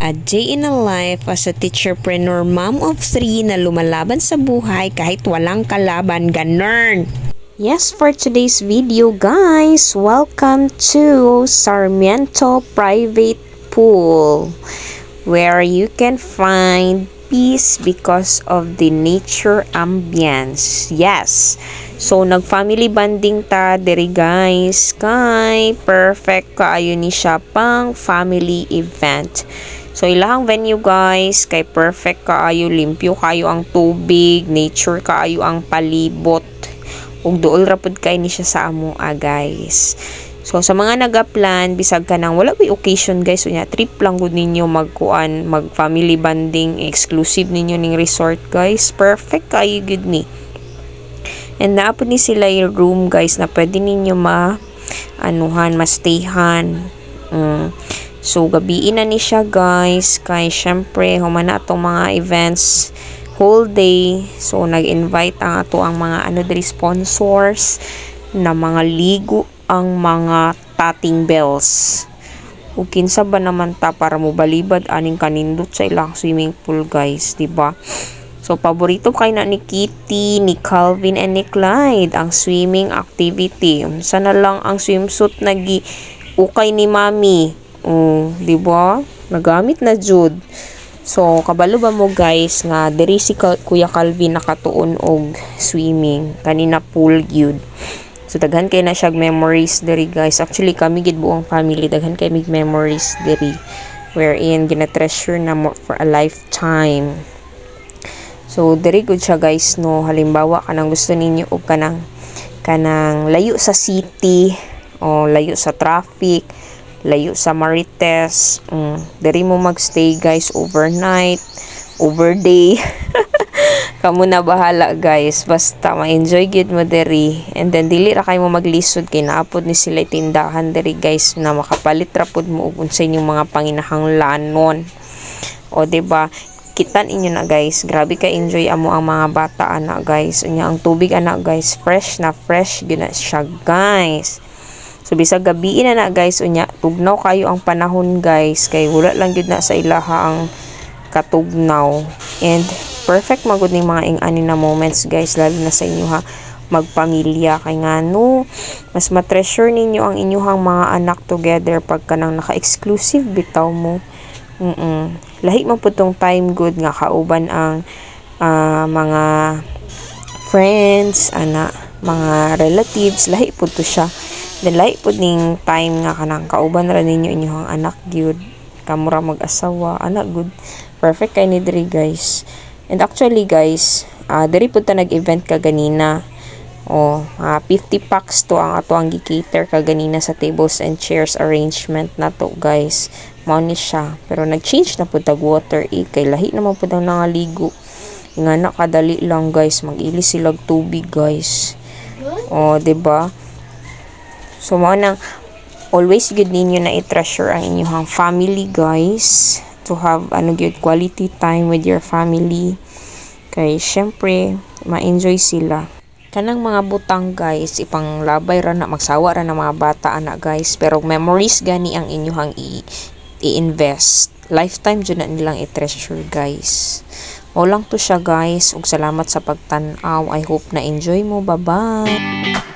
A day in a life as a teacherpreneur mom of 3 na lumalaban sa buhay kahit walang kalaban, ganern. Yes, for today's video guys, welcome to Sarmiento Private Pool, where you can find peace because of the nature ambience. Yes, so nag-family bonding ta diri guys, kay perfect kaayo ni siya pang family event. So ilahang venue guys, kay perfect kaayo, limpyo kayo ang tubig, nature kaayo ang palibot, ug duol ra pud kay ni siya sa amoa guys. So sa mga nagaplan bisag ka nang wala may occasion guys, unya trip lang gud ninyo magkuan, mag family bonding, exclusive ninyo ning resort guys, perfect kayo gud ni. And naapod ni sila yung room guys na pwede ninyo ma-stayhan. So gabiin na ni siya guys, kay syempre humana atong mga events whole day. So nag-invite ang ato ang mga sponsors na mga ligo ang mga tating bells. Ug kinsa ba naman ta para mo balibad aning kanindot sa ilang swimming pool guys, diba? So paborito kay na ni Kitty, ni Calvin and ni Clyde ang swimming activity. Unsa na lang ang swimsuit nagi ukay ni Mami. Diba? Nagamit na jud. So kabalo ba mo guys nga diri si Kuya Calvin nakatuon og swimming kanina pool gyud. So daghan kay na siya memories diri guys. Actually kami gid buong family daghan kay mig memories diri wherein gina-treasure na mo for a lifetime. So diri gud siya guys no, halimbawa kanang gusto ninyo og kanang layo sa city o layo sa traffic, layo sa Marites, diri mo magstay guys overnight, overday. Kamu na bahala guys, basta ma-enjoy gid mo diri. And then dili ra kay mo maglisod kay naapod ni sila tindahan diri guys na makapalit ra pud mo og unsay inyong mga panginahanglanon. O diba, kitan inyo na guys, grabe ka enjoy amo ang mga bata ana guys. Unya ang tubig ana guys, fresh na fresh gyud na siya guys. So bisag gabi na guys, unya tugnaw kayo ang panahon guys, kay wala lang gyud na sa ilaha ang katugnaw. And perfect magud ning mga ing-ani na moments guys, lalo na sa inyo ha magpamilya, kay ngano mas ma-treasure ninyo ang inyong mga anak together pagka nang naka-exclusive bitaw mo. Lahi man pud tong time good nga kauban ang mga friends, mga relatives, lahi pud to siya. Then lahi pud ning time nga kanang kauban ra ninyo inyong anak gyud, kamura mag-asawa, anak good. Perfect kay ni diri guys. And actually guys, diri pud ta nag-event kaganina. 50 packs to ang ato ang gi-cater kaganina sa tables and chairs arrangement na to guys. Mao ni siya, pero nag-change na pud tag water kay lahi naman pud ang nangaligo. Nga na kadali lang guys, mag-ilis silag tubig guys. Diba? So mao nang always good ninyo na i-treasure ang inyong family guys, to have good quality time with your family, kay syempre ma-enjoy sila. Kanang mga butang guys, ipang labay ra na, magsawa ra na mga bata ana guys, pero memories gani ang inyong i-invest, lifetime dyan na nilang i-treasure guys. O lang to siya guys, ug salamat sa pagtan-aw. I hope na enjoy mo. Bye bye.